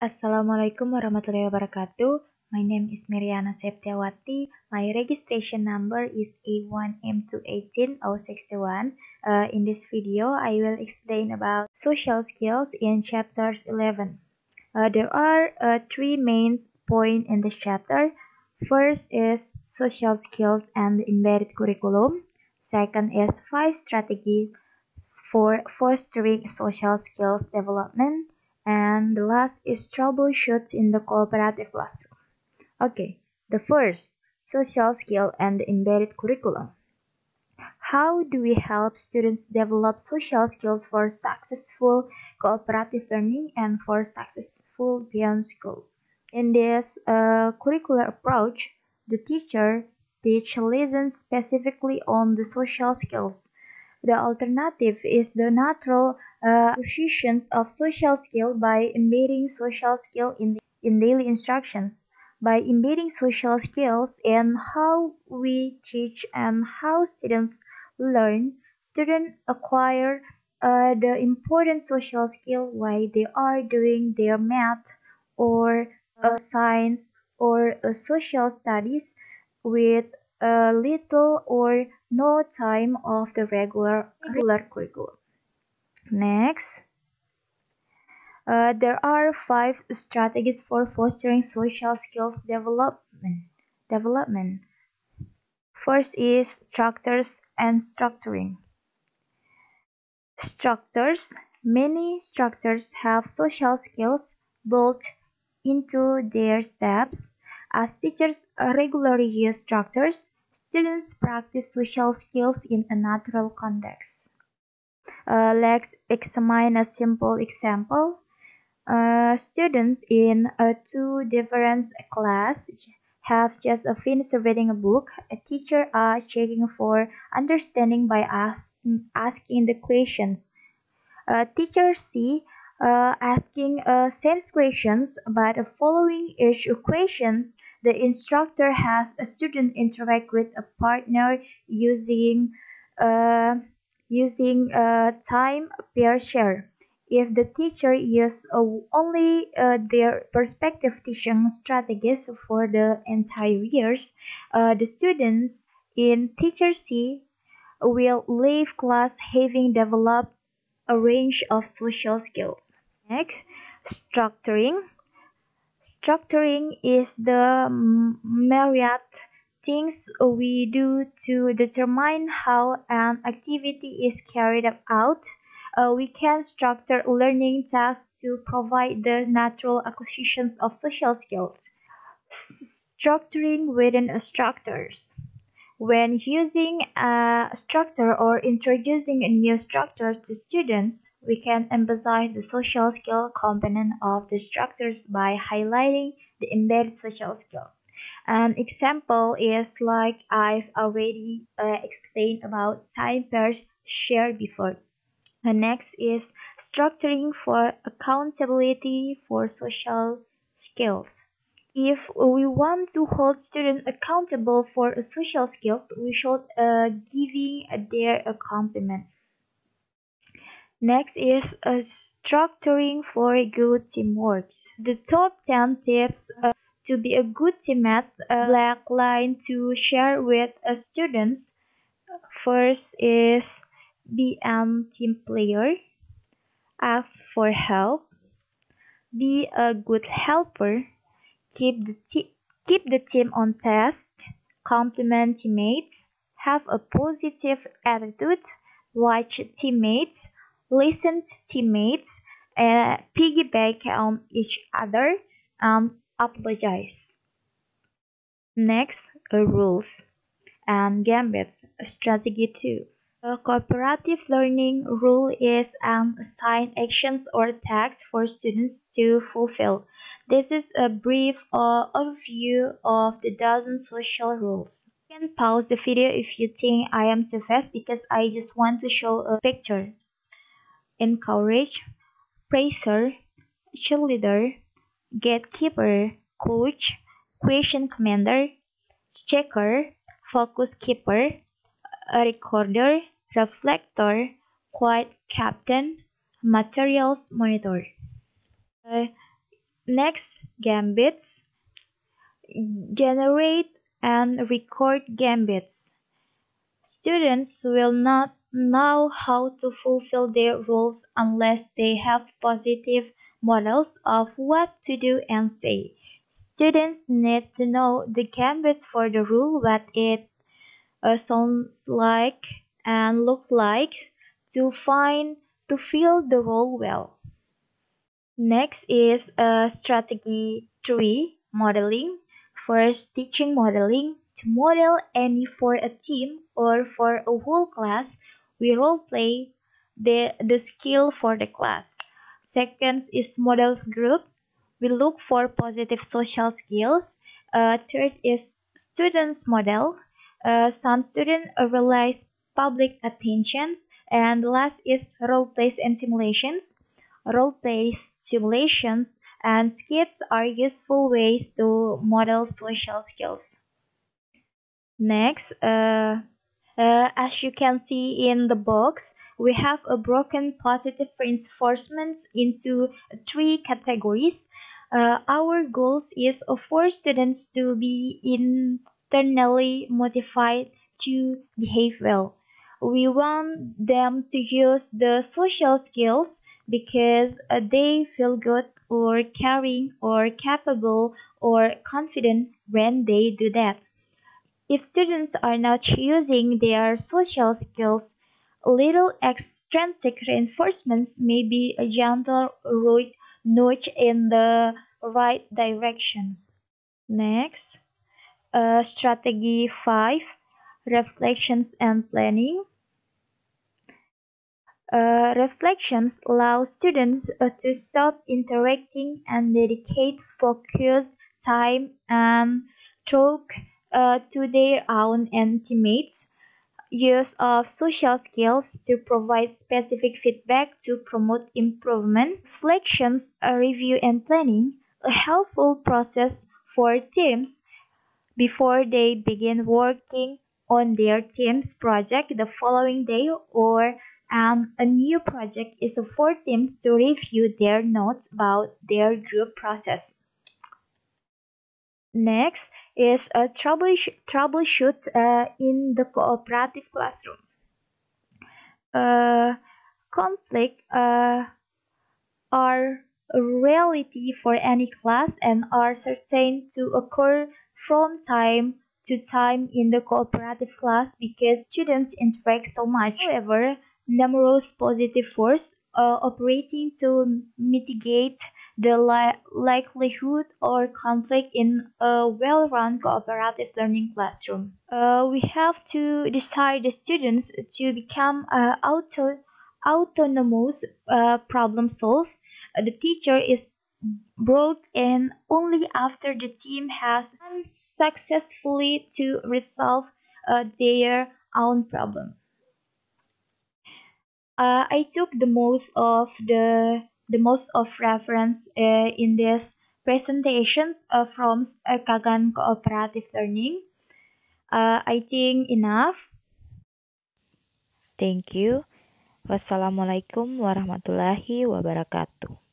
Assalamualaikum warahmatullahi wabarakatuh. My name is Meriana Septiawati. My registration number is A1M218061. In this video, I will explain about social skills in chapter 11. There are three main points in this chapter. First is social skills and embedded curriculum. Second is 5 strategies for fostering social skills development. And the last is troubleshoot in the cooperative classroom. Okay, the first, social skill and embedded curriculum. How do we help students develop social skills for successful cooperative learning and for successful beyond school? In this curricular approach, the teacher teaches lessons specifically on the social skills. The alternative is the natural acquisition of social skill by embedding social skill in daily instructions. By embedding social skills in how we teach and how students learn, students acquire the important social skill while they are doing their math or science or social studies with little or no time of the regular curriculum. Next, there are 5 strategies for fostering social skills development. First is structures and structuring. Structures. Many structures have social skills built into their steps. As teachers regularly use structures, students practice social skills in a natural context. Let's examine a simple example. Students in two different classes have just finished reading a book. A teacher is checking for understanding by asking the questions. Teacher C asking same questions but following each questions, the instructor has a student interact with a partner using uh, time pair share. If the teacher uses only their perspective teaching strategies for the entire years, the students in teacher C will leave class having developed a range of social skills. Next, structuring. Structuring is the myriad things we do to determine how an activity is carried out. We can structure learning tasks to provide the natural acquisitions of social skills. Structuring within structures. When using a structure or introducing a new structure to students, we can emphasize the social skill component of the structures by highlighting the embedded social skill. An example is like I've already explained about time pairs shared before. The next is structuring for accountability for social skills. If we want to hold students accountable for a social skill, we should giving their a compliment. Next is structuring for good teamwork. The top 10 tips to be a good teammate, black line to share with students. First is be a team player, ask for help, be a good helper, keep the team on task, compliment teammates, have a positive attitude, watch teammates, listen to teammates, piggyback on each other, and apologize. Next, rules and gambits. Strategy 2. A cooperative learning rule is an assigned actions or tasks for students to fulfill. This is a brief overview of the dozen social rules. You can pause the video if you think I am too fast because I just want to show a picture. Encourage, praiser, cheerleader, gatekeeper, coach, question commander, checker, focus keeper, a recorder, reflector, quiet captain, materials monitor. Next, gambits. Generate and record gambits. Students will not know how to fulfill their roles unless they have positive models of what to do and say. Students need to know the gambits for the rule, what it sounds like and look like to fill the role well. Next is strategy 3 modeling. First, teaching modeling. To model any for a team or for a whole class, we role play the skill for the class. Second is models group. We look for positive social skills. Third is students model. Some students realize public attentions. And last is role plays and simulations. Role plays, simulations, and skits are useful ways to model social skills. Next, as you can see in the box, we have a broken positive reinforcements into three categories. Our goals is for students to be internally motivated to behave well. We want them to use the social skills because they feel good or caring or capable or confident when they do that. If students are not using their social skills, little extrinsic reinforcements may be a gentle nudge in the right directions. Next, strategy 5, reflections and planning. Reflections allow students to stop interacting and dedicate focus, time, and thought to their own intimates. Use of social skills to provide specific feedback to promote improvement. Reflections, review, and planning, a helpful process for teams before they begin working on their team's project the following day, or a new project is for teams to review their notes about their group process. Next is a troubleshoot in the cooperative classroom. Uh, Conflict are a reality for any class and are certain to occur from time to time in the cooperative class because students interact so much. However, numerous positive forces operating to mitigate the likelihood or conflict in a well-run cooperative learning classroom. We have to decide the students to become autonomous problem solve. The teacher is brought in only after the team has successfully to resolve their own problem. I took the most of reference in this presentations from Kagan Cooperative Learning. I think enough. Thank you. Wassalamualaikum warahmatullahi wabarakatuh.